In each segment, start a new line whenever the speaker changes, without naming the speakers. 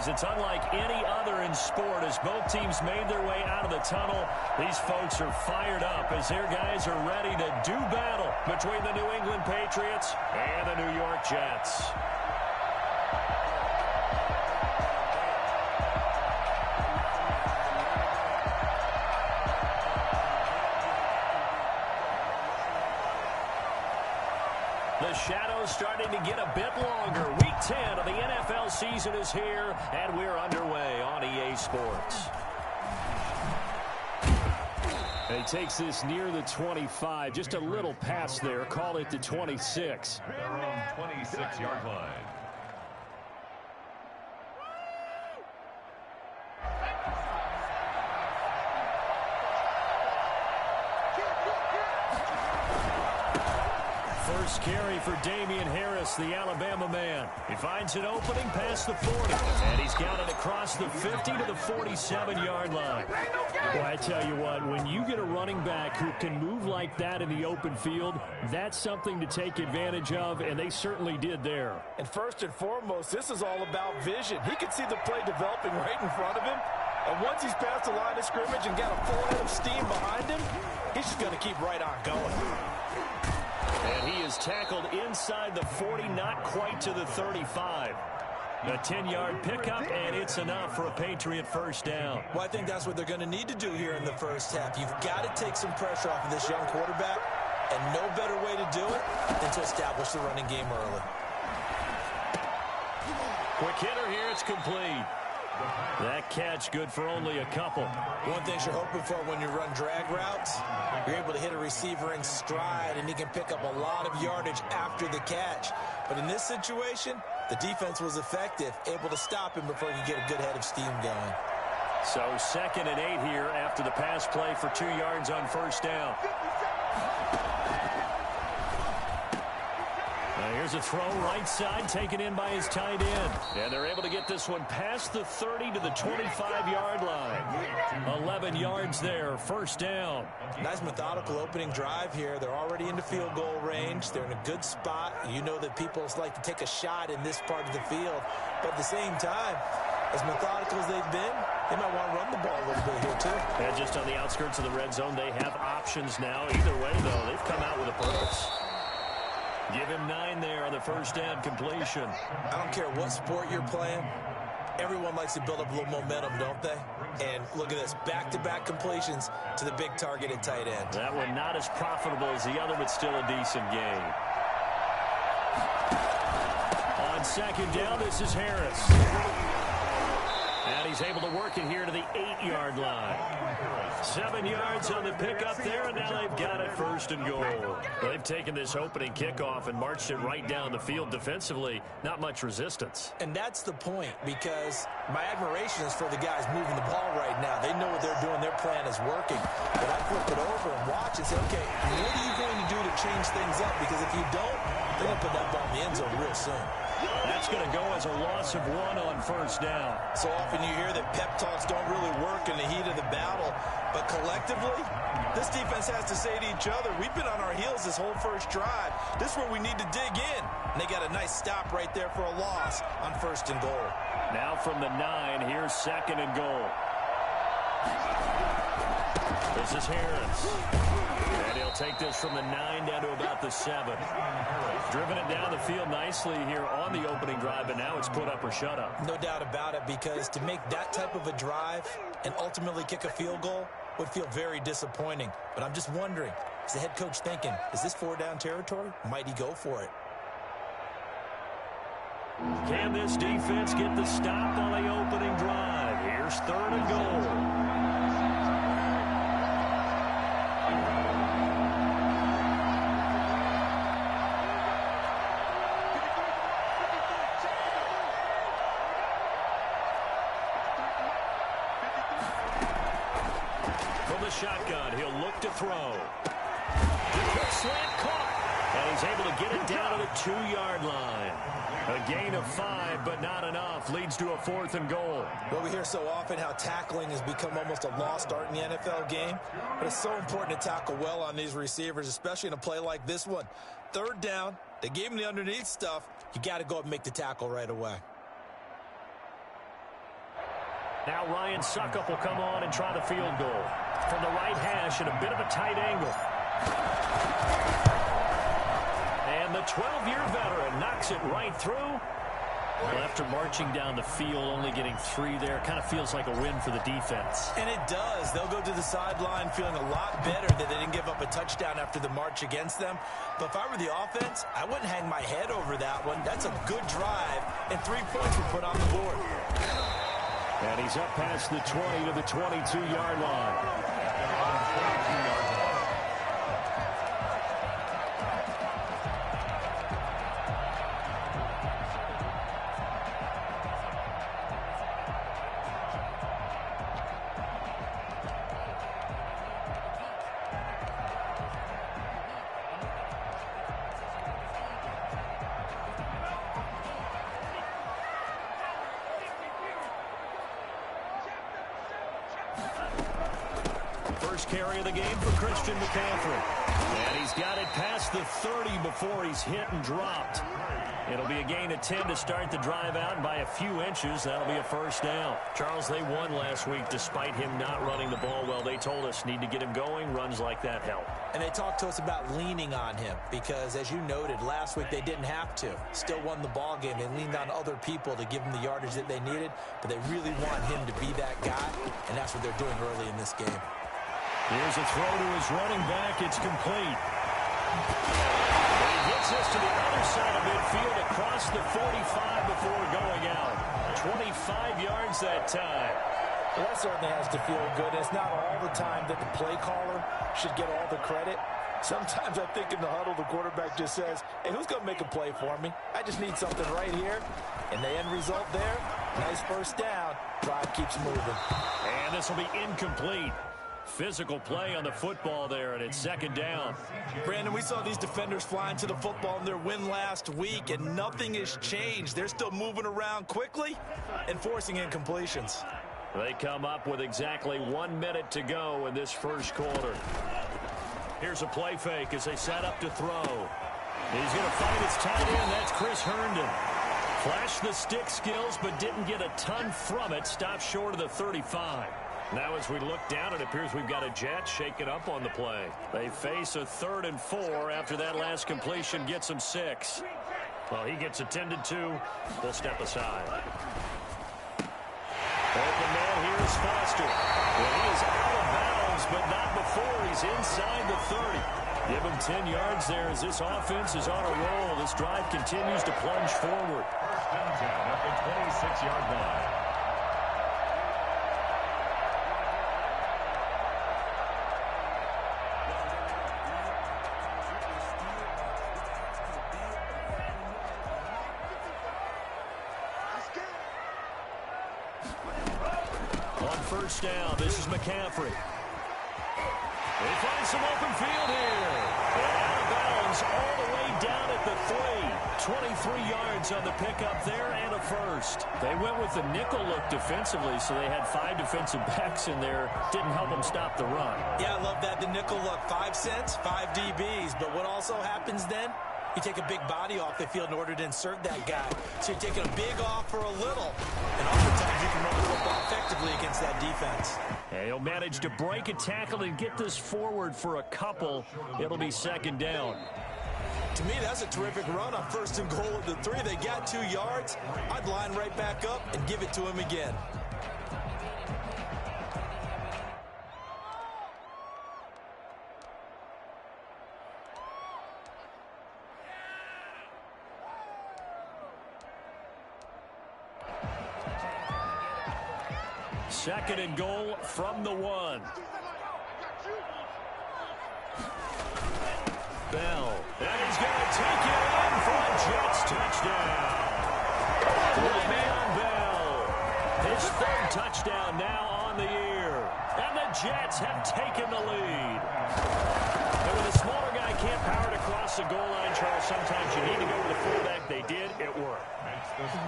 fans. It's unlike any other in sport as both teams made their way out of the tunnel. These folks are fired up as their guys are ready to do battle between the New England Patriots and the New York Jets. The shadow's starting to get a bit longer. Week 10 of the NFL season is here, and we're underway on EA Sports. And he takes this near the 25, just a little pass there. Call it the 26.
Their own 26-yard line.
First carry for Damian Harris, the Alabama man. He finds an opening past the 40, and he's got it across the 50 to the 47-yard line. Well, I tell you what, when you get a running back who can move like that in the open field, that's something to take advantage of, and they certainly did there.
And first and foremost, this is all about vision. He can see the play developing right in front of him, and once he's past the line of scrimmage and got a full head of steam behind him, he's just going to keep right on going.
And he is tackled inside the 40, not quite to the 35. A 10-yard pickup, and it's enough for a Patriot first down.
Well, I think that's what they're going to need to do here in the first half. You've got to take some pressure off of this young quarterback, and no better way to do it than to establish the running game early.
Quick hitter here, it's complete. That catch good for only a couple.
One thing you're hoping for when you run drag routes, you're able to hit a receiver in stride, and he can pick up a lot of yardage after the catch. But in this situation, the defense was effective, able to stop him before he could get a good head of steam going.
So 2nd and 8 here after the pass play for 2 yards on first down. Here's a throw right side taken in by his tight end. And they're able to get this one past the 30 to the 25-yard line. 11 yards there, first down.
Nice methodical opening drive here. They're already into field goal range. They're in a good spot. You know that people like to take a shot in this part of the field. But at the same time, as methodical as they've been, they might want to run the ball a little bit here too.
And just on the outskirts of the red zone, they have options now. Either way, though, they've come out with a purpose. Give him 9 there on the first down completion.
I don't care what sport you're playing. Everyone likes to build up a little momentum, don't they? And look at this, back-to-back completions to the big target at tight end.
That one not as profitable as the other, but still a decent gain. On second down, this is Harris. And he's able to work it here to the 8-yard line. 7 yards on the pickup there, and now they've got it first and goal. They've taken this opening kickoff and marched it right down the field defensively. Not much resistance.
And that's the point, because my admiration is for the guys moving the ball right now. They know what they're doing. Their plan is working. But I flip it over and watch and say, okay, what are you going to do to change things up? Because if you don't, they're going to put that ball in the end zone real soon.
That's going to go as a loss of 1 on first down.
So often you hear that pep talks don't really work in the heat of the battle. But collectively, this defense has to say to each other, we've been on our heels this whole first drive. This is where we need to dig in. And they got a nice stop right there for a loss on first and goal.
Now from the 9, here's 2nd and goal. This is Harris. And he'll take this from the 9 down to about the 7. Driven it down the field nicely here on the opening drive, but now it's put up or shut up.
No doubt about it, because to make that type of a drive and ultimately kick a field goal would feel very disappointing. But I'm just wondering, is the head coach thinking, is this 4-down territory? Might he go for it?
Can this defense get the stop on the opening drive? Here's 3rd and goal. Shotgun, he'll look to throw. The quick slant caught, and he's able to get it down to the 2-yard line. A gain of 5, but not enough. Leads to a 4th and goal.
Well, we hear so often how tackling has become almost a lost art in the NFL game, but it's so important to tackle well on these receivers, especially in a play like this one. 3rd down, they gave him the underneath stuff. You got to go up and make the tackle right away.
Now Ryan Suckup will come on and try the field goal. From the right hash at a bit of a tight angle. And the 12-year veteran knocks it right through. Well, after marching down the field, only getting 3 there, kind of feels like a win for the defense.
And it does. They'll go to the sideline feeling a lot better that they didn't give up a touchdown after the march against them. But if I were the offense, I wouldn't hang my head over that one. That's a good drive, and 3 points were put on the board.
And he's up past the 20 to the 22-yard line. First carry of the game for Christian McCaffrey. And he's got it past the 30 before he's hit and dropped. It'll be a gain of 10 to start the drive out, and by a few inches, that'll be a first down. Charles, they won last week despite him not running the ball well. They told us need to get him going. Runs like that help.
And they talked to us about leaning on him because, as you noted, last week they didn't have to. Still won the ball game. They leaned on other people to give them the yardage that they needed, but they really want him to be that guy, and that's what they're doing early in this game.
Here's a throw to his running back. It's complete. He gets us to the other side of midfield across the 45 before going out. 25 yards that time.
Well, that certainly has to feel good. It's not all the time that the play caller should get all the credit. Sometimes I think in the huddle, the quarterback just says, hey, who's going to make a play for me? I just need something right here. And the end result there, nice first down. Drive keeps moving.
And this will be incomplete. Physical play on the football there, and it's second down.
Brandon, we saw these defenders flying to the football in their win last week, and nothing has changed. They're still moving around quickly and forcing incompletions.
They come up with exactly 1 minute to go in this first quarter. Here's a play fake as they set up to throw. He's going to find his tight end. That's Chris Herndon. Flashed the stick skills, but didn't get a ton from it. Stopped short of the 35. Now as we look down, it appears we've got a Jet shaken up on the play. They face a 3rd and 4 after that last completion gets them 6. Well, he gets attended to. They'll step aside. Open man here is Foster. Well, he is out of bounds, but not before he's inside the 30. Give him 10 yards there as this offense is on a roll. This drive continues to plunge forward.
First down at the 26-yard line.
First down, this is McCaffrey. They find some open field here. And out of bounds all the way down at the 3. 23 yards on the pickup there and a first. They went with the nickel look defensively, so they had 5 defensive backs in there. Didn't help them stop the run.
Yeah, I love that. The nickel look, 5 cents, 5 DBs. But what also happens then? You take a big body off the field in order to insert that guy. So you're taking a big off for a little. And oftentimes you can run the football effectively against that defense.
And he'll manage to break a tackle and get this forward for a couple. It'll be second down.
To me, that's a terrific run on 1st and goal at the 3. They got 2 yards. I'd line right back up and give it to him again.
Second and goal from the 1. Bell. And he's going to take it in for a Jets touchdown. Le'Veon Bell. His 3rd touchdown now on the year. And the Jets have taken the lead. And when a smaller guy can't power it across the goal line, Charles, sometimes you need to go to the fullback. They did. It worked.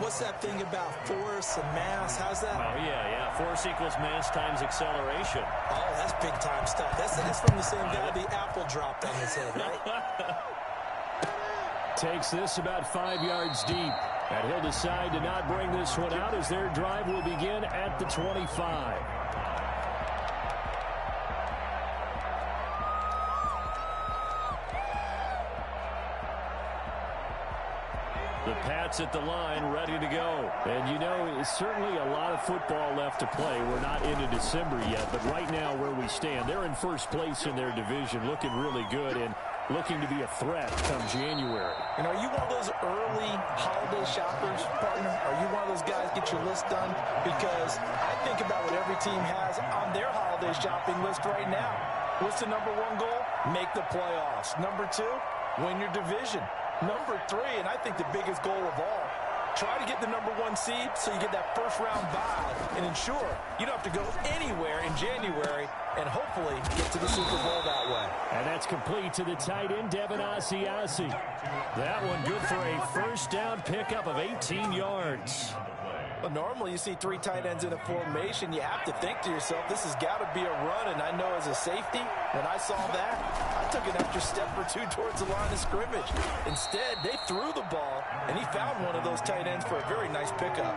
What's that thing about force and mass? How's that?
Oh, yeah. Force equals mass times acceleration.
Oh, that's big-time stuff. That's from the same guy the apple dropped on his head, right?
Takes this about 5 yards deep. And he'll decide to not bring this one out as their drive will begin at the 25. The Pats at the line, ready to go. And, you know, it's certainly a lot of football left to play. We're not into December yet, but right now where we stand, they're in first place in their division, looking really good and looking to be a threat come January.
And are you one of those early holiday shoppers, partner? Are you one of those guys get your list done? Because I think about what every team has on their holiday shopping list right now. What's the number one goal? Make the playoffs. Number two, win your division. Number three, and I think the biggest goal of all, try to get the number one seed so you get that first-round bye and ensure you don't have to go anywhere in January and hopefully get to the Super Bowl that way.
And that's complete to the tight end, Devin Asiasi. That one good for a first down pickup of 18 yards.
Well, normally you see three tight ends in a formation. You have to think to yourself, this has got to be a run. And I know as a safety, when I saw that, I took an extra step or two towards the line of scrimmage. Instead, they threw the ball, and he found one of those tight ends for a very nice pickup.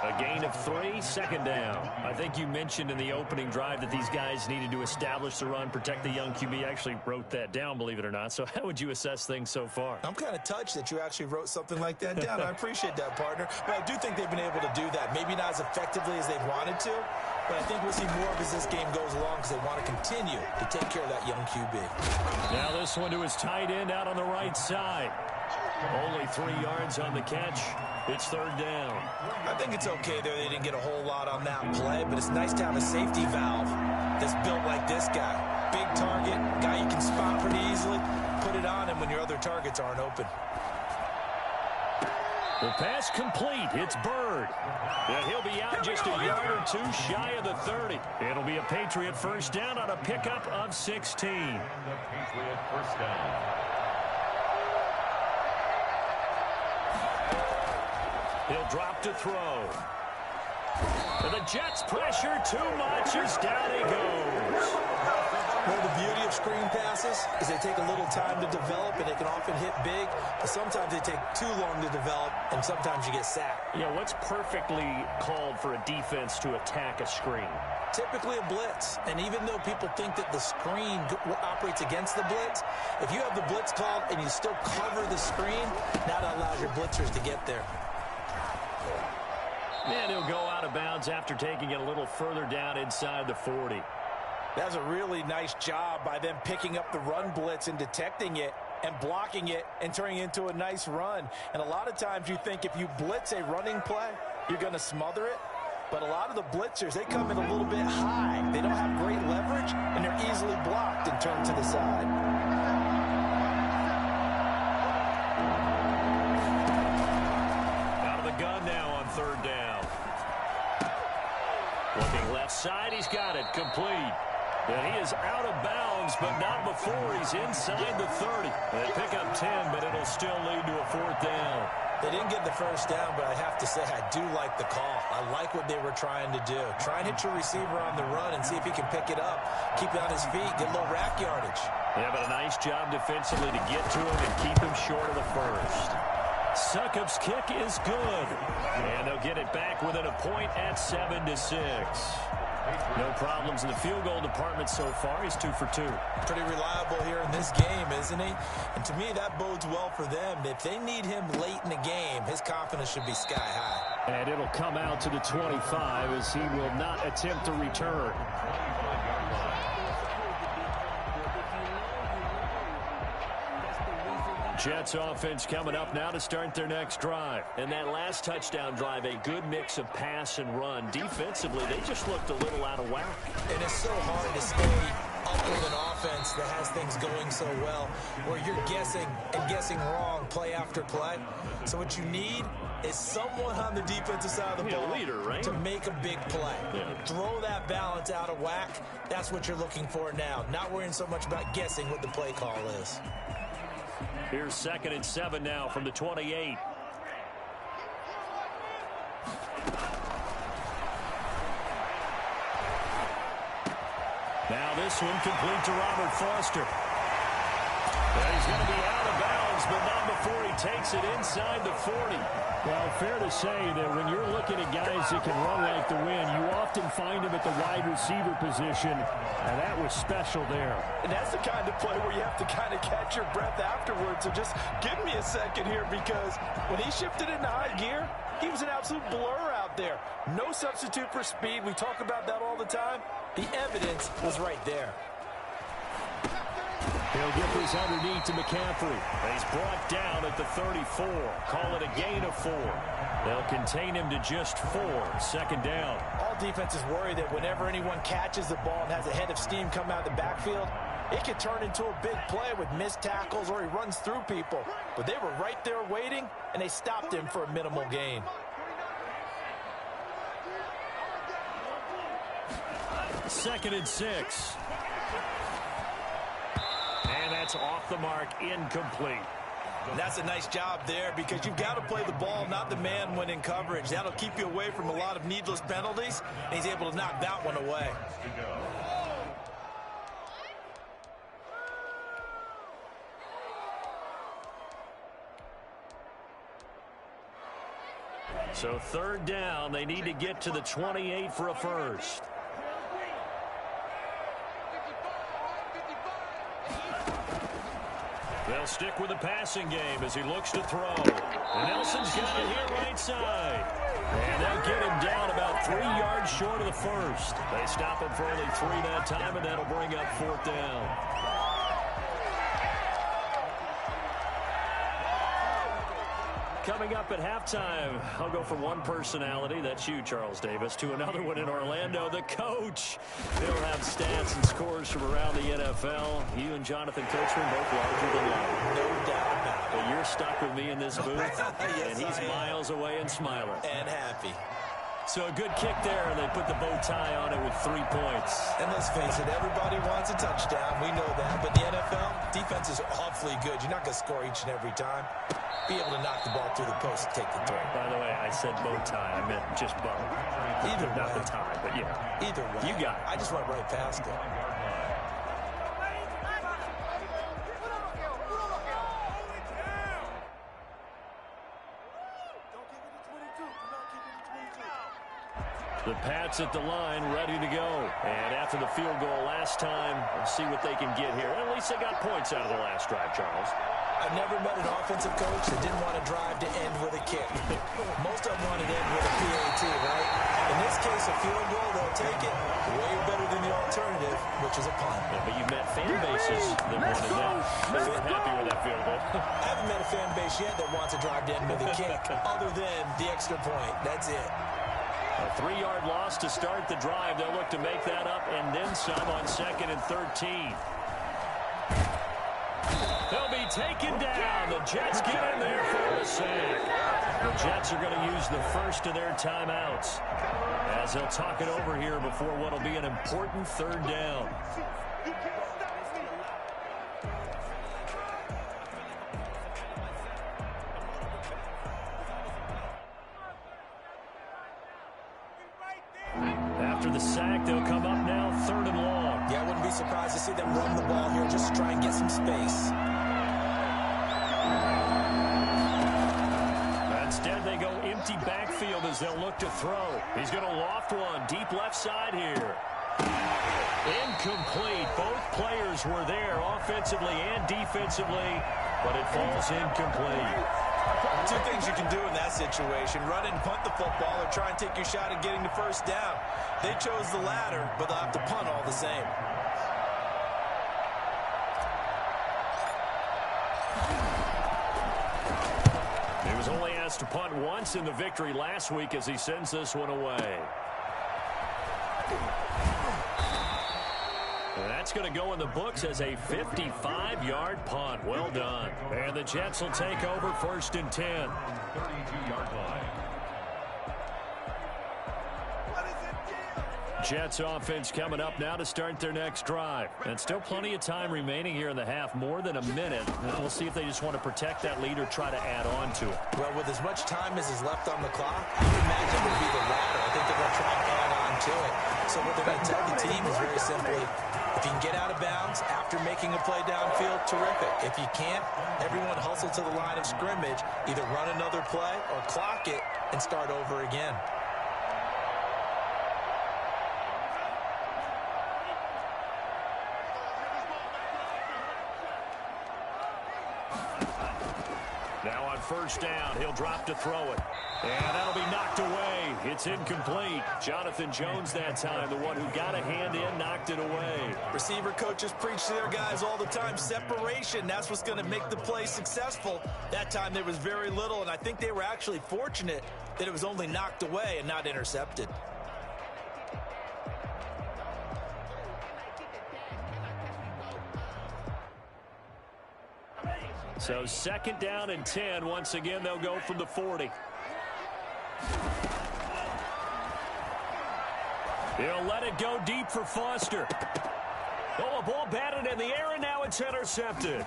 A gain of 3, second down. I think you mentioned in the opening drive that these guys needed to establish the run, protect the young QB. I actually wrote that down, believe it or not. So how would you assess things so far?
I'm kind of touched that you actually wrote something like that down. I appreciate that, partner. But I do think they've been able to do that. Maybe not as effectively as they've wanted to, but I think we'll see more of as this game goes along because they want to continue to take care of that young QB.
Now this one to his tight end out on the right side. Only 3 yards on the catch. It's third down.
I think it's okay there. They didn't get a whole lot on that play, but it's nice to have a safety valve that's built like this guy. Big target, guy you can spot pretty easily. Put it on him when your other targets aren't open.
The pass complete. It's Byrd. And he'll be out just a yard or two shy of the 30. It'll be a Patriot first down on a pickup of 16.
Patriot first down.
He'll drop to throw. And the Jets pressure too much as down he goes.
Well, the beauty of screen passes is they take a little time to develop, and they can often hit big, but sometimes they take too long to develop, and sometimes you get sacked.
Yeah, what's perfectly called for a defense to attack a screen?
Typically a blitz, and even though people think that the screen operates against the blitz, if you have the blitz called and you still cover the screen, now that allows your blitzers to get there.
And he'll go out of bounds after taking it a little further down inside the 40.
That's a really nice job by them picking up the run blitz and detecting it and blocking it and turning it into a nice run. And a lot of times you think if you blitz a running play, you're going to smother it. But a lot of the blitzers, they come in a little bit high. They don't have great leverage, and they're easily blocked and turned to the side.
Out of the gun now on third down. Looking left side, he's got it, complete. And he is out of bounds, but not before he's inside the 30. They pick up 10, but it'll still lead to a fourth down.
They didn't get the first down, but I have to say I do like the call. I like what they were trying to do. Try and hit your receiver on the run and see if he can pick it up. Keep it on his feet, get a little rack yardage.
Yeah, but a nice job defensively to get to him and keep him short of the first. Succop's kick is good. And they'll get it back within a point at 7-6. No problems in the field goal department so far. He's 2 for 2.
Pretty reliable here in this game, isn't he? And to me, that bodes well for them. If they need him late in the game, his confidence should be sky high.
And it'll come out to the 25 as he will not attempt to return. Jets offense coming up now to start their next drive. And that last touchdown drive, a good mix of pass and run. Defensively, they just looked a little out of whack.
And it's so hard to stay up with an offense that has things going so well, where you're guessing and guessing wrong play after play. So what you need is someone on the defensive side of the ball
leader, right?
to make a big play.
Yeah.
Throw that balance out of whack. That's what you're looking for now. Not worrying so much about guessing what the play call is.
Here's 2nd and 7 now from the 28. Now this one complete to Robert Foster. And he's going to be out of bounds, but not before he takes it inside the 40. Well, fair to say that when you're looking at guys that can run like the wind, you often find them at the wide receiver position, and that was special there.
And that's the kind of play where you have to kind of catch your breath afterwards. So just give me a second here, because when he shifted into high gear, he was an absolute blur out there. No substitute for speed. We talk about that all the time. The evidence was right there.
He'll get this underneath to McCaffrey. He's brought down at the 34. Call it a gain of 4. They'll contain him to just 4. Second down.
All defenses worry that whenever anyone catches the ball and has a head of steam come out of the backfield, it could turn into a big play with missed tackles or he runs through people. But they were right there waiting, and they stopped him for a minimal gain.
Second and 6. And that's off the mark, incomplete.
And that's a nice job there, because you've got to play the ball, not the man when in coverage. That'll keep you away from a lot of needless penalties, and he's able to knock that one away.
So third down, they need to get to the 28 for a first. They'll stick with the passing game as he looks to throw. And Nelson's got it here right side. And they'll get him down about 3 yards short of the first. They stop him for only 3 that time, and that'll bring up fourth down. Coming up at halftime, I'll go from one personality, that's you, Charles Davis, to another one in Orlando, the coach. He'll have stats and scores from around the NFL. You and Jonathan Coachman both larger than life.
No doubt about it.
But you're stuck with me in this booth,
Yes,
and he's miles away and smiling.
And happy.
So a good kick there, and they put the bow tie on it with 3 points.
And let's face it, everybody wants a touchdown. We know that. But the NFL, defense is awfully good. You're not going to score each and every time. Be able to knock the ball through the post and take the throw.
By the way, I said bow tie. I meant just bow.
Either
Not
way.
the tie, but yeah.
Either way.
You got it.
I just went right past it.
The Pats at the line, ready to go. And after the field goal last time, let's see what they can get here. At least they got points out of the last drive, Charles.
I've never met an offensive coach that didn't want to drive to end with a kick. Most of them wanted to end with a PAT, right? In this case, a field goal, they'll take it. Way better than the alternative, which is a punt.
Yeah, but you've met fan bases that wanted that. They were happy with that field goal.
I haven't met a fan base yet that wants to drive to end with a kick, other than the extra point. That's it.
A 3-yard loss to start the drive. They'll look to make that up and then some on 2nd and 13. They'll be taken down. The Jets get in there for a sack. The Jets are going to use the first of their timeouts as they'll talk it over here before what will be an important third down. After the sack, they'll come up now 3rd and long.
Yeah, I wouldn't be surprised to see them run the ball here just to try and get some space.
Instead, they go empty backfield as they'll look to throw. He's going to loft one deep left side here. Incomplete. Both players were there offensively and defensively, but it falls incomplete.
2 things you can do in that situation: run and punt the football, or try and take your shot at getting the first down. They chose the latter, but they'll have to punt all the same.
He was only asked to punt once in the victory last week as he sends this one away. That's going to go in the books as a 55-yard punt. Well done. And the Jets will take over 1st and 10.
32-yard line.
Jets offense coming up now to start their next drive. And still plenty of time remaining here in the half, more than a minute. And we'll see if they just want to protect that lead or try to add on to it.
Well, with as much time as is left on the clock, I would imagine it would be the latter. I think they're going to try and add on to it. So what they're going to tell the team is very simply, if you can get out of bounds after making a play downfield, terrific. If you can't, everyone hustle to the line of scrimmage, either run another play or clock it and start over again.
Now on first down, he'll drop to throw it. And that'll be knocked away. It's incomplete. Jonathan Jones that time, the one who got a hand in, knocked it away.
Receiver coaches preach to their guys all the time. Separation, that's what's going to make the play successful. That time there was very little, and I think they were actually fortunate that it was only knocked away and not intercepted.
So second down and 10. Once again, they'll go from the 40. He'll let it go deep for Foster. Oh, a ball batted in the air, and now it's intercepted.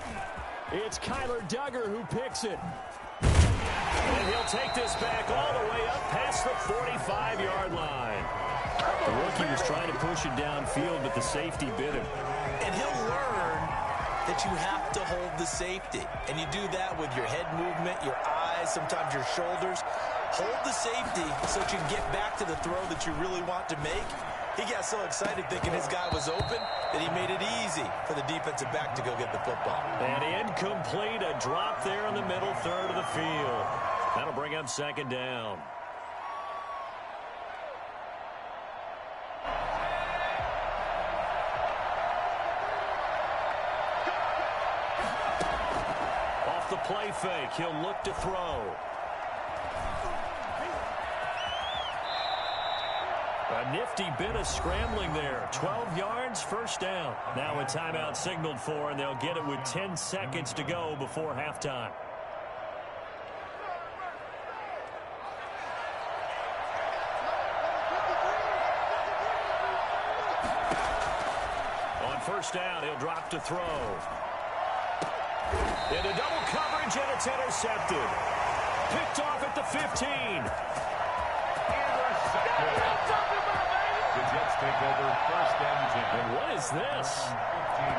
It's Kyler Duggar who picks it. And he'll take this back all the way up past the 45-yard line. The rookie was trying to push it downfield, but the safety bit him.
And he'll learn that you have to hold the safety. And you do that with your head movement, your eyes, sometimes your shoulders. Hold the safety so that you can get back to the throw that you really want to make. He got so excited thinking his guy was open that he made it easy for the defensive back to go get the football.
And incomplete, a drop there in the middle third of the field. That'll bring up second down. Off the play fake, he'll look to throw. A nifty bit of scrambling there. 12 yards, first down. Now a timeout signaled for, and they'll get it with 10 seconds to go before halftime. On first down, he'll drop to throw. Into double coverage, and it's intercepted. Picked off at the 15.
The Jets take over first and 10.
And what is this?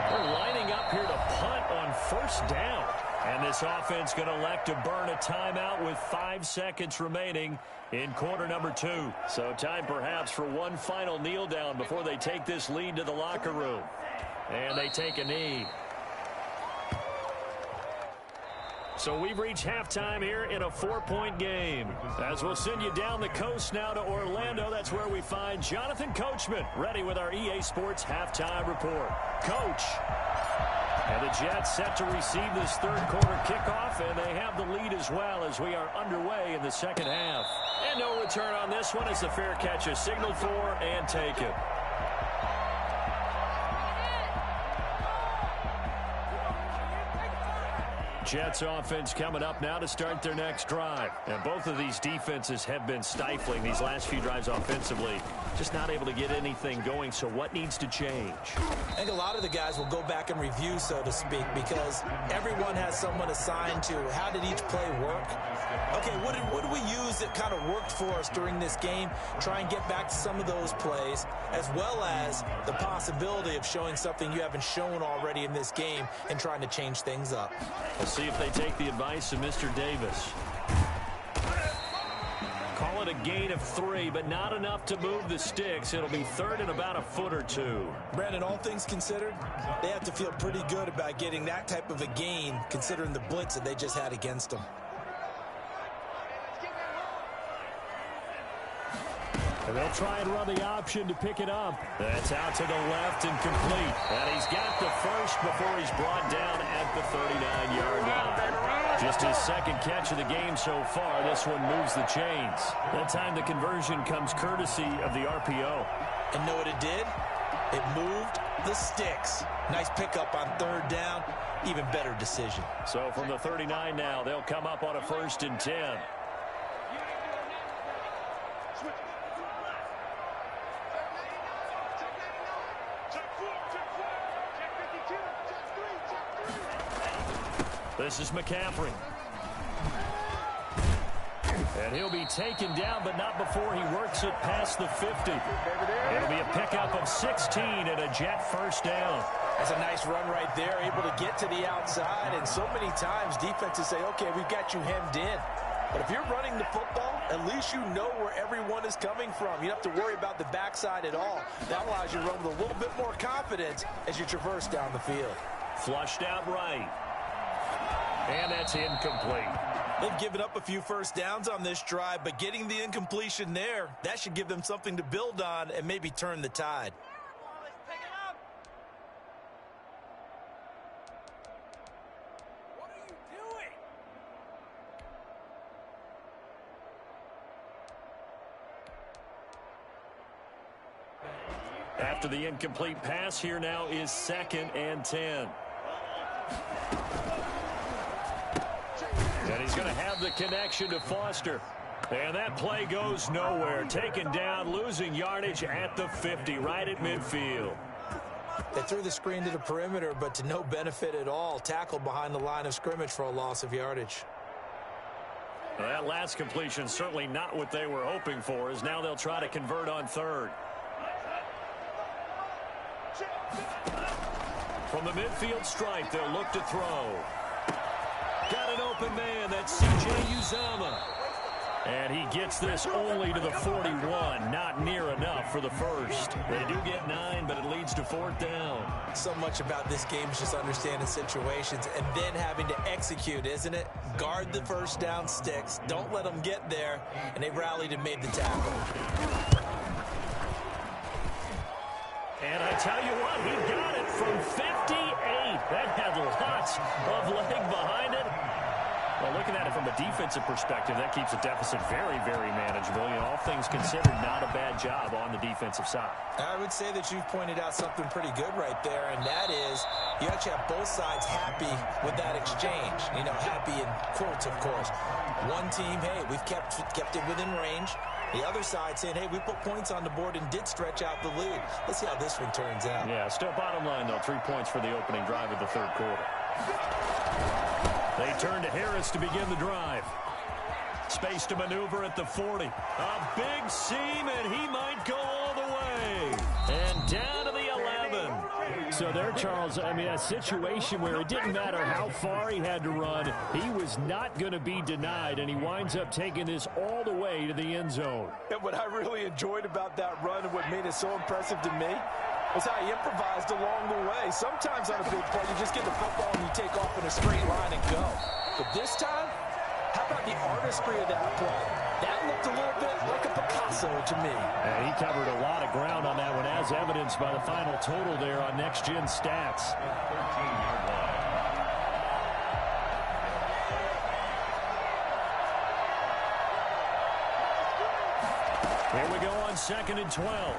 They're lining up here to punt on first down. And this offense going to elect to burn a timeout with 5 seconds remaining in quarter number 2. So time perhaps for one final kneel down before they take this lead to the locker room. And they take a knee. So we've reached halftime here in a 4-point game. As we'll send you down the coast now to Orlando, that's where we find Jonathan Coachman, ready with our EA Sports halftime report. Coach. And the Jets set to receive this third quarter kickoff, and they have the lead as well as we are underway in the second half. And no return on this one as the fair catch is signaled for and taken. Jets offense coming up now to start their next drive. And both of these defenses have been stifling these last few drives offensively. Just not able to get anything going, so what needs to change?
I think a lot of the guys will go back and review, so to speak, because everyone has someone assigned to how did each play work. Okay, what did we use that kind of worked for us during this game? Try and get back to some of those plays, as well as the possibility of showing something you haven't shown already in this game and trying to change things up.
We'll see if they take the advice of Mr. Davis. Call it a gain of 3, but not enough to move the sticks. It'll be third and about a foot or two.
Brandon, all things considered, they have to feel pretty good about getting that type of a gain, considering the blitz that they just had against them.
And they'll try and run the option to pick it up. That's out to the left and complete. And he's got the first before he's brought down at the 39-yard line. Just his second catch of the game so far. This one moves the chains. That time the conversion comes courtesy of the RPO.
And know what it did? It moved the sticks. Nice pickup on third down. Even better decision.
So from the 39 now, they'll come up on a 1st and 10. This is McCaffrey. And he'll be taken down, but not before he works it past the 50. It'll be a pickup of 16 and a Jet first down.
That's a nice run right there, able to get to the outside. And so many times defenses say, okay, we've got you hemmed in. But if you're running the football, at least you know where everyone is coming from. You don't have to worry about the backside at all. That allows you to run with a little bit more confidence as you traverse down the field.
Flushed out right. And that's incomplete.
They've given up a few first downs on this drive, but getting the incompletion there, that should give them something to build on and maybe turn the tide.
After the incomplete pass, here now is 2nd and 10. And he's going to have the connection to Foster. And that play goes nowhere. Taken down, losing yardage at the 50, right at midfield.
They threw the screen to the perimeter, but to no benefit at all. Tackled behind the line of scrimmage for a loss of yardage.
Well, that last completion certainly not what they were hoping for, as now they'll try to convert on 3rd. From the midfield stripe, they'll look to throw. Got an open man, that's C.J. Uzomah. And he gets this only to the 41, not near enough for the first. They do get 9, but it leads to 4th down.
So much about this game is just understanding situations and then having to execute, isn't it? Guard the first down sticks, don't let them get there, and they rallied and made the tackle.
And I tell you what, he got it from 58. That had lots of leg behind it. Well, looking at it from a defensive perspective, that keeps the deficit very, very manageable. You know, all things considered, not a bad job on the defensive side.
I would say that you've pointed out something pretty good right there, and that is you actually have both sides happy with that exchange. You know, happy in quotes, of course. One team, hey, we've kept it within range. The other side saying, hey, we put points on the board and did stretch out the lead. Let's see how this one turns out.
Yeah, still bottom line, though, 3 points for the opening drive of the 3rd quarter. They turn to Harris to begin the drive. Space to maneuver at the 40. A big seam, and he might go all the way. And down to the 11.
So there, Charles, I mean, a situation where it didn't matter how far he had to run. He was not going to be denied, and he winds up taking this all the way to the end zone.
And what I really enjoyed about that run and what made it so impressive to me was how he improvised along the way. Sometimes on a big play, you just get the football and you take off in a straight line and go. But this time, how about the artistry of that play? That looked a little bit like a Picasso to me.
And he covered a lot of ground on that one, as evidenced by the final total there on Next Gen Stats.
Here we go on 2nd and 12.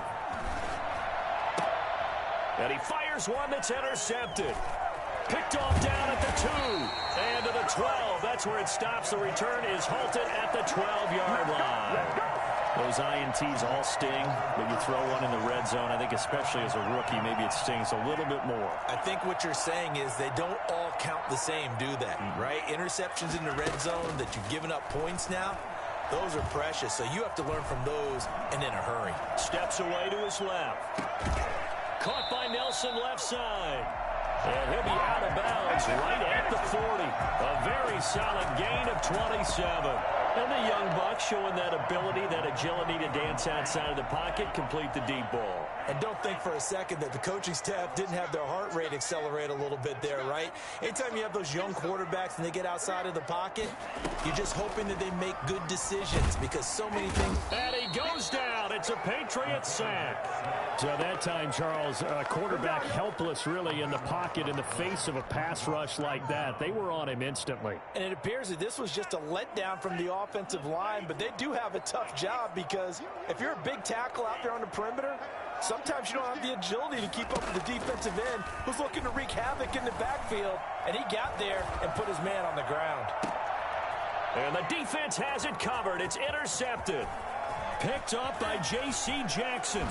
And he fires one that's intercepted. Picked off down at the 2. And to the 12. That's where it stops. The return is halted at the 12-yard line. Those INTs all sting, but you throw one in the red zone. I think especially as a rookie, maybe it stings a little bit more.
I think what you're saying is they don't all count the same, do they? Right? Interceptions in the red zone that you've given up points now, those are precious. So you have to learn from those and in a hurry.
Steps away to his left. Caught by Nelson left side. And he'll be out of bounds right at the 40. A very solid gain of 27. And the young buck showing that ability, that agility to dance outside of the pocket, complete the deep ball.
And don't think for a second that the coaching staff didn't have their heart rate accelerate a little bit there, right? Anytime you have those young quarterbacks and they get outside of the pocket, you're just hoping that they make good decisions because so many things.
And he goes down. It's a Patriot sack.
So that time, Charles, quarterback helpless really in the pocket in the face of a pass rush like that. They were on him instantly.
And it appears that this was just a letdown from the offensive line, but they do have a tough job because if you're a big tackle out there on the perimeter, sometimes you don't have the agility to keep up with the defensive end who's looking to wreak havoc in the backfield, and he got there and put his man on the ground.
And the defense has it covered. It's intercepted. Picked up by J.C. Jackson.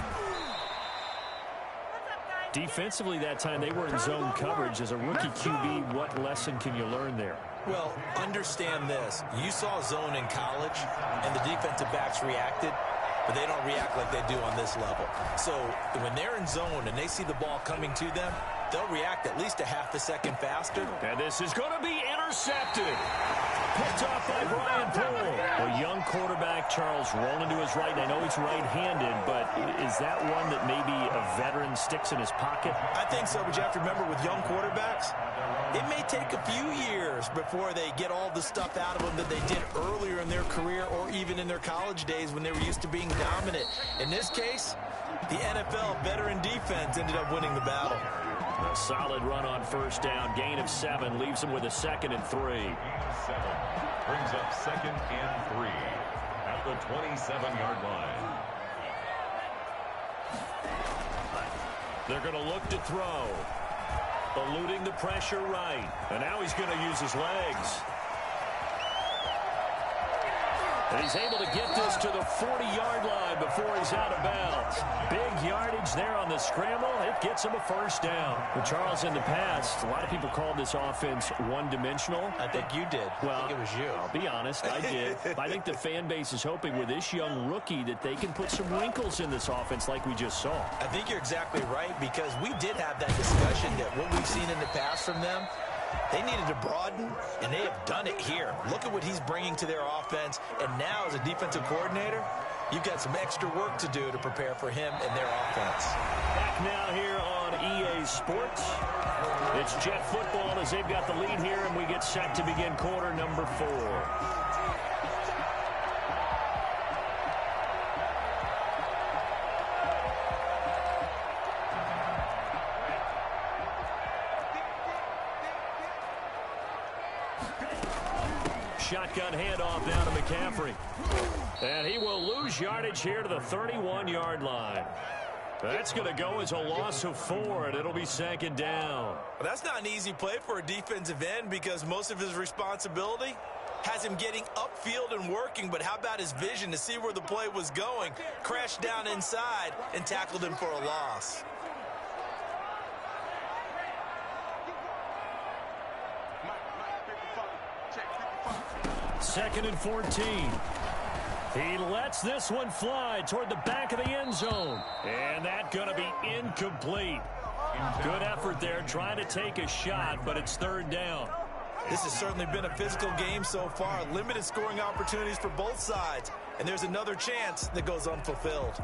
Defensively that time, they were in zone coverage. As a rookie QB, what lesson can you learn there?
Well, understand this. You saw zone in college, and the defensive backs reacted, but they don't react like they do on this level. So when they're in zone and they see the ball coming to them, they'll react at least a half a second faster.
And this is going to be intercepted. Picked off by Brian Poole. A young quarterback, Charles, rolling to his right. I know he's right-handed, but is that one that maybe a veteran sticks in his pocket?
I think so, but you have to remember with young quarterbacks, it may take a few years before they get all the stuff out of them that they did earlier in their career or even in their college days when they were used to being dominant. In this case, the NFL veteran defense ended up winning the battle.
A solid run on first down. Gain of 7 leaves them with a 2nd and 3.
7 brings up 2nd and 3 at the 27-yard line.
They're going to look to throw. Eluding the pressure right. And now he's going to use his legs. And he's able to get this to the 40-yard line before he's out of bounds. Big yardage there on the scramble. It gets him a first down. Well, Charles, in the past, a lot of people called this offense one-dimensional.
I think you did.
Well,
I think it was you.
I'll be honest, I did. I think the fan base is hoping with this young rookie that they can put some wrinkles in this offense like we just saw.
I think you're exactly right, because we did have that discussion that what we've seen in the past from them, they needed to broaden, and they have done it here. Look at what he's bringing to their offense, and now as a defensive coordinator, you've got some extra work to do to prepare for him and their offense.
Back now here on EA Sports. It's Jet football as they've got the lead here, and we get set to begin quarter number 4. Shotgun handoff down to McCaffrey. And he will lose yardage here to the 31-yard line. That's going to go as a loss of 4, and it'll be 2nd down.
Well, that's not an easy play for a defensive end, because most of his responsibility has him getting upfield and working, but how about his vision to see where the play was going, crashed down inside, and tackled him for a loss.
Second and 14. He lets this one fly toward the back of the end zone. And that's going to be incomplete. Good effort there trying to take a shot, but it's 3rd down.
This has certainly been a physical game so far. Limited scoring opportunities for both sides. And there's another chance that goes unfulfilled.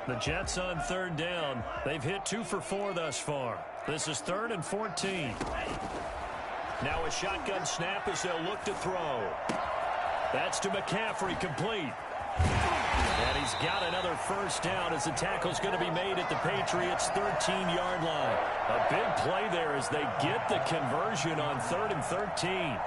The Jets on 3rd down. They've hit 2 for 4 thus far. This is 3rd and 14. Now a shotgun snap as they'll look to throw. That's to McCaffrey, complete. And he's got another first down as the tackle's going to be made at the Patriots' 13-yard line. A big play there as they get the conversion on 3rd and 13.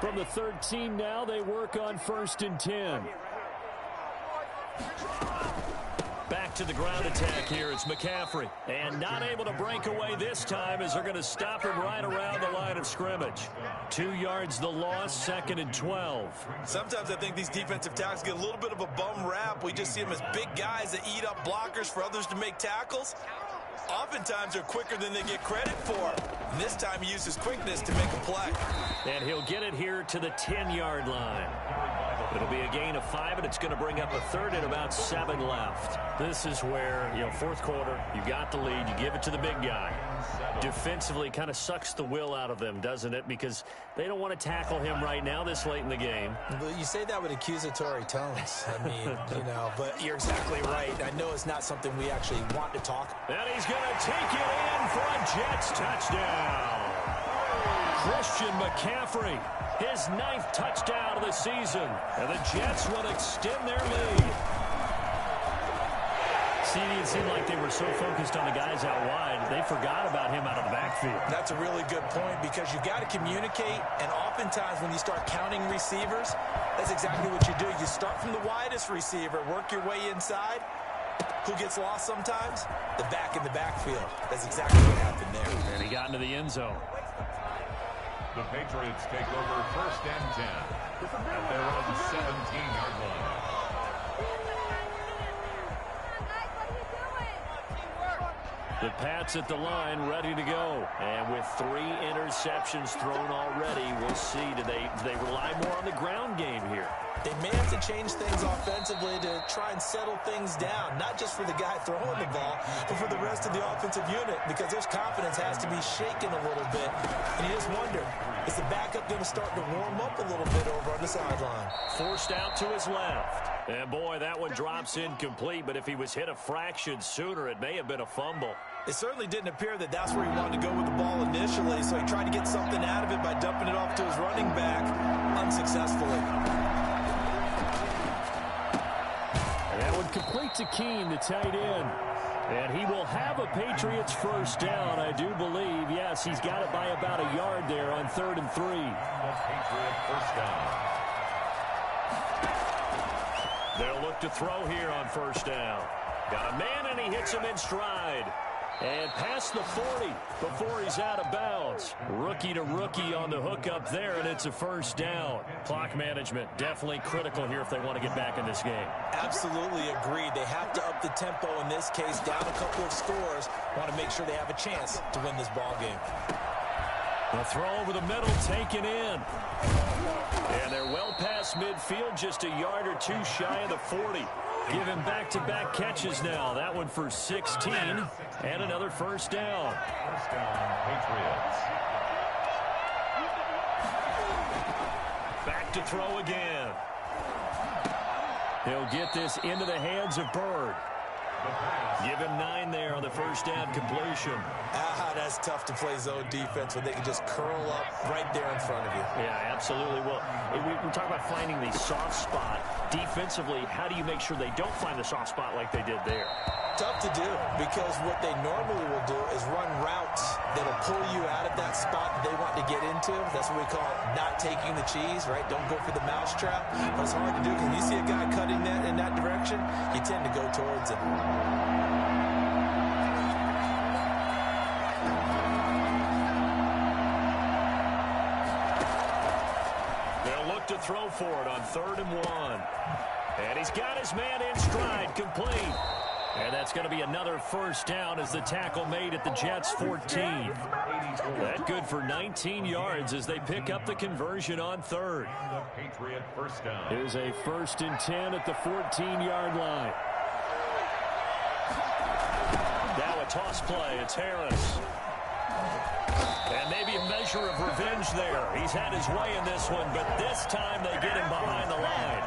From the 13 now, they work on 1st and 10. Back to the ground attack here. It's McCaffrey. And not able to break away this time as they're going to stop him right around the line of scrimmage. 2 yards the loss, 2nd and 12.
Sometimes I think these defensive tackles get a little bit of a bum rap. We just see them as big guys that eat up blockers for others to make tackles. Oftentimes they're quicker than they get credit for. And this time he uses quickness to make a play.
And he'll get it here to the 10-yard line. It'll be a gain of 5, and it's going to bring up a 3rd and about 7 left. This is where, 4th quarter, you got the lead, you give it to the big guy. Defensively kind of sucks the will out of them, doesn't it? Because they don't want to tackle him right now this late in the game.
But you say that with accusatory tones. I mean, but you're exactly right. I know it's not something we actually want to talk.
And he's going to take it in for a Jets touchdown. Christian McCaffrey, his 9th touchdown of the season. And the Jets will extend their lead. See, it seemed like they were so focused on the guys out wide, they forgot about him out of the backfield.
That's a really good point, because you got to communicate, and oftentimes when you start counting receivers, that's exactly what you do. You start from the widest receiver, work your way inside. who gets lost sometimes? The back in the backfield. That's exactly what happened there.
And he got into the end zone.
The Patriots take over 1st and 10 at their own 17-yard line.
The Pats at the line, ready to go. And with 3 interceptions thrown already, we'll see. Do they rely more on the ground game here?
They may have to change things offensively to try and settle things down, not just for the guy throwing the ball, but for the rest of the offensive unit, because their confidence has to be shaken a little bit. And you just wonder, is the backup going to start to warm up a little bit over on the sideline?
Forced out to his left. And boy, that one drops incomplete, but if he was hit a fraction sooner, it may have been a fumble.
It certainly didn't appear that that's where he wanted to go with the ball initially, so he tried to get something out of it by dumping it off to his running back unsuccessfully.
And that one complete to Keene, the tight end. And he will have a Patriots first down, I do believe. Yes, he's got it by about a yard there on 3rd and 3.
Patriot first down.
They'll look to throw here on first down. Got a man, and he hits him in stride. And past the 40 before he's out of bounds. Rookie to rookie on the hook up there, and it's a first down. Clock management definitely critical here if they want to get back in this game.
Absolutely agreed. They have to up the tempo in this case, down a couple of scores. Want to make sure they have a chance to win this ball game.
The throw over the middle taken in. And they're well past midfield, just a yard or 2 shy of the 40. Give him back-to-back catches now. That one for 16 and another first down.
First down, Patriots.
Back to throw again. He'll get this into the hands of Bird. Give him 9 there on the first down completion.
That's tough to play zone defense when they can just curl up right there in front of you.
Yeah, absolutely. Well, we talk about finding the soft spot. Defensively, how do you make sure they don't find the soft spot like they did there?
Tough to do, because what they normally will do is run routes that'll pull you out of that spot that they want to get into. That's what we call not taking the cheese, right? Don't go for the mousetrap. But it's hard to do, because when you see a guy cutting that in that direction, you tend to go towards him.
To throw for it on 3rd and 1. And he's got his man in stride, complete. And that's going to be another first down as the tackle made at the Jets' 14. That good for 19 yards as they pick up the conversion on 3rd.
Patriot first down.
Here's a 1st and 10 at the 14-yard line. Now a toss play. It's Harris. And maybe a measure of revenge there. He's had his way in this one, but this time they get him behind the line.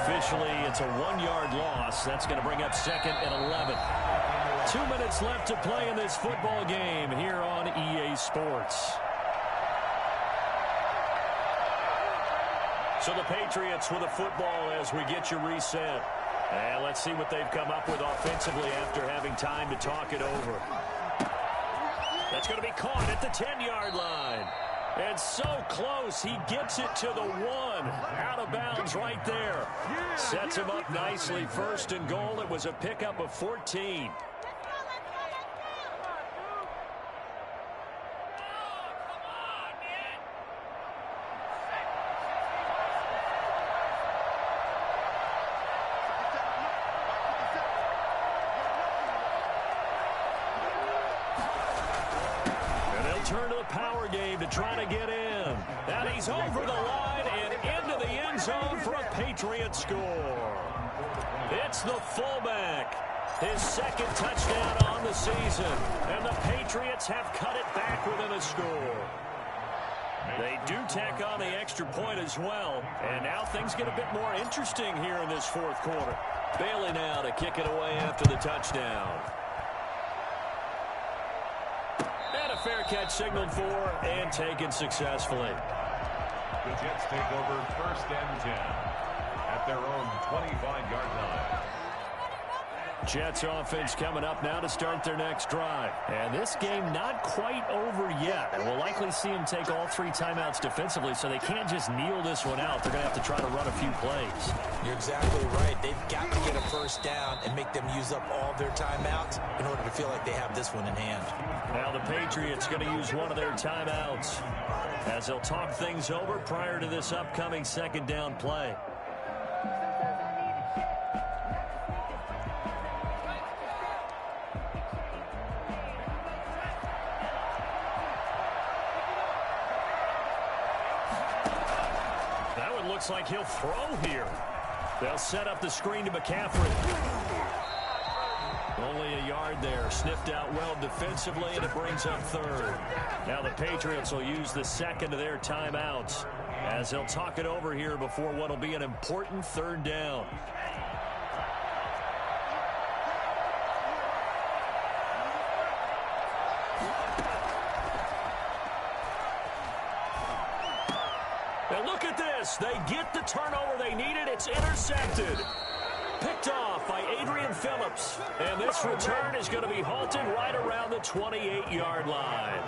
Officially, it's a 1-yard loss. That's going to bring up 2nd and 11. 2 minutes left to play in this football game here on EA Sports. So the Patriots with a football as we get you reset. And let's see what they've come up with offensively after having time to talk it over. That's going to be caught at the 10-yard line. And so close, he gets it to the 1. Out of bounds right there. Sets him up nicely. 1st and goal. It was a pickup of 14. Turn to the power game to try to get in. And he's over the line and into the end zone for a Patriot score. It's the fullback. His 2nd touchdown on the season. And the Patriots have cut it back within a score. They do tack on the extra point as well. And now things get a bit more interesting here in this 4th quarter. Bailey now to kick it away after the touchdown. Fair catch signaled for and taken successfully.
The Jets take over 1st and 10 at their own 25-yard line.
Jets offense coming up now to start their next drive. And this game not quite over yet. And we'll likely see them take all 3 timeouts defensively, so they can't just kneel this one out. They're going to have to try to run a few plays.
You're exactly right. They've got to get a first down and make them use up all their timeouts in order to feel like they have this one in hand.
Now the Patriots going to use one of their timeouts as they'll talk things over prior to this upcoming second down play. Looks like he'll throw here. They'll set up the screen to McCaffrey. Only a yard there. Sniffed out well defensively, and it brings up third. Now the Patriots will use the second of their timeouts as they'll talk it over here before what will be an important third down. They get the turnover they needed. It's intercepted. Picked off by Adrian Phillips. And this return is going to be halted right around the 28-yard line.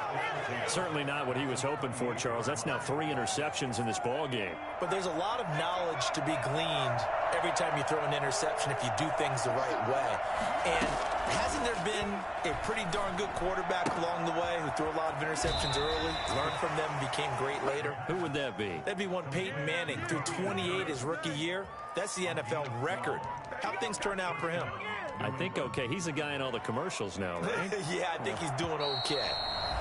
Certainly not what he was hoping for, Charles. That's now 3 interceptions in this ball game.
But there's a lot of knowledge to be gleaned every time you throw an interception if you do things the right way. And hasn't there been a pretty darn good quarterback along the way who threw a lot of interceptions early, learned from them, and became great later?
Who would that be?
That'd be one Peyton Manning. Threw 28 his rookie year. That's the NFL record. How'd things turn out for him?
I think okay. He's the guy in all the commercials now, right?
Yeah, I think he's doing okay.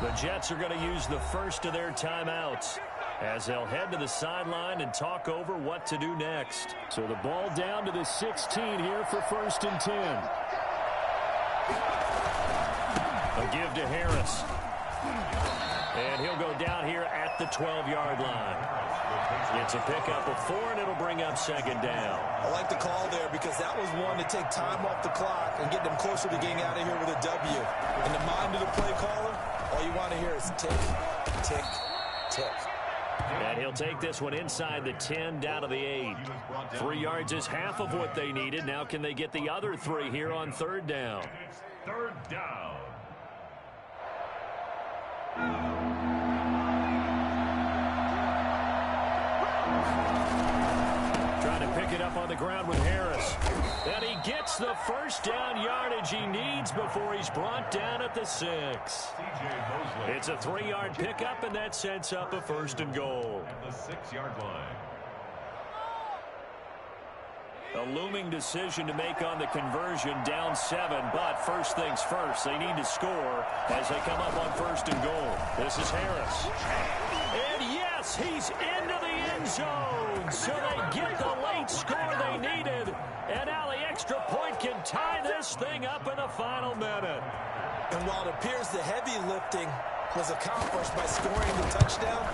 The Jets are going to use the first of their timeouts as they'll head to the sideline and talk over what to do next. So the ball down to the 16 here for 1st and 10. A give to Harris. And he'll go down here at the 12-yard line. It's a pickup of 4, and it'll bring up second down.
I like the call there because that was one to take time off the clock and get them closer to getting out of here with a W. In the mind of the play caller, all you want to hear is tick, tick, tick.
And he'll take this one inside the 10 down to the 8. 3 yards is half of what they needed. Now can they get the other 3 here on third down?
Third down.
Trying to pick it up on the ground with Harris. And he gets the first down yardage he needs before he's brought down at the 6. It's a 3-yard pickup, and that sets up a 1st and goal.
At the 6-yard line.
A looming decision to make on the conversion, down 7, but first things first, they need to score as they come up on 1st and goal. This is Harris. And yes, he's into the end zone, so they get the late score they needed, and now the extra point can tie this thing up in the final minute.
And while it appears the heavy lifting was accomplished by scoring the touchdown,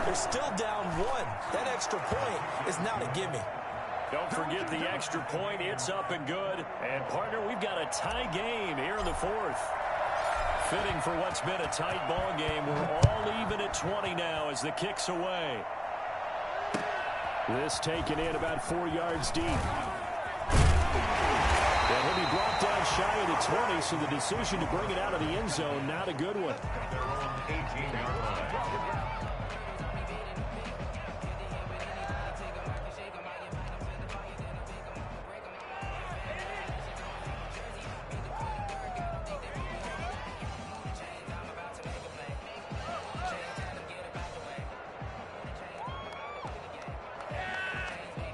they're still down 1. That extra point is not a gimme.
Don't forget the extra point. It's up and good. And, partner, we've got a tie game here in the 4th. Fitting for what's been a tight ball game. We're all even at 20 now as the kick's away. This taken in about 4 yards deep. And he'll be brought down shy of the 20, so the decision to bring it out of the end zone, not a good one.
Their own 18-yard line.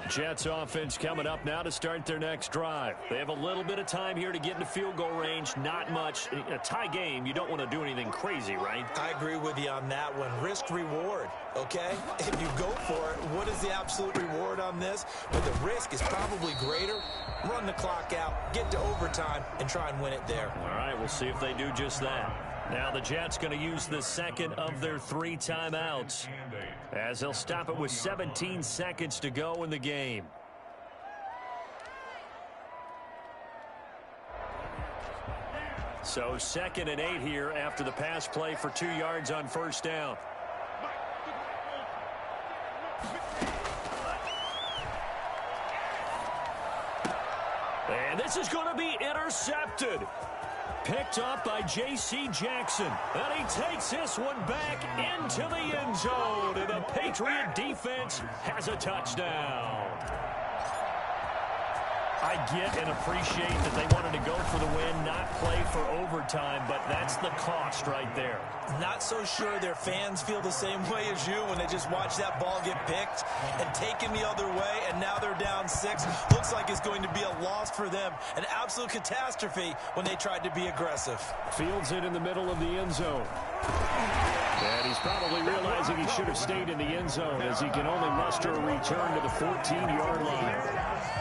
Jets offense coming up now to start their next drive. They have a little bit of time here to get into field goal range. Not much. A tie game, you don't want to do anything crazy, right?
I agree with you on that one. Risk reward, okay? If you go for it, what is the absolute reward on this? But the risk is probably greater. Run the clock out, get to overtime, and try and win it there.
All right, we'll see if they do just that. Now the Jets going to use the second of their 3 timeouts as they'll stop it with 17 seconds to go in the game. So 2nd and 8 here after the pass play for 2 yards on first down. And this is going to be intercepted. Picked up by J.C. Jackson. And he takes this one back into the end zone. And the Patriot defense has a touchdown. I get and appreciate that they wanted to go for the win, not play for overtime, but that's the cost right there.
Not so sure their fans feel the same way as you when they just watch that ball get picked and taken the other way, and now they're down 6. Looks like it's going to be a loss for them. An absolute catastrophe when they tried to be aggressive.
Fields it in the middle of the end zone. And he's probably realizing he should have stayed in the end zone as he can only muster a return to the 14-yard line.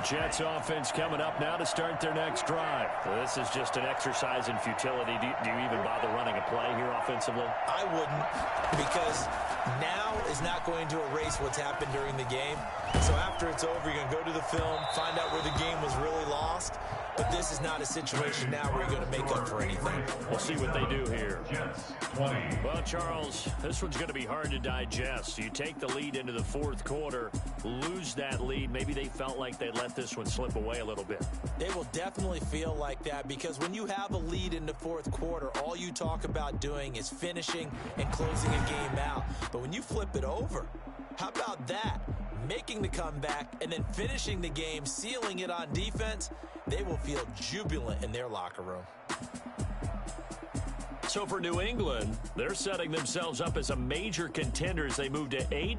Jets offense coming up now to start their next drive. Well, this is just an exercise in futility. Do you even bother running a play here offensively?
I wouldn't, because now is not going to erase what's happened during the game. So after it's over, you're going to go to the film, find out where the game was really lost. But this is not a situation now where you're going to make up for anything.
We'll see what they do here. Well, Charles, this one's going to be hard to digest. You take the lead into the fourth quarter, lose that lead. Maybe they felt like they let this one slip away a little bit.
They will definitely feel like that, because when you have a lead in the fourth quarter, all you talk about doing is finishing and closing a game out. But when you flip it over, how about that? Making the comeback and then finishing the game, sealing it on defense, they will feel jubilant in their locker room.
So for New England, they're setting themselves up as a major contender as they move to 8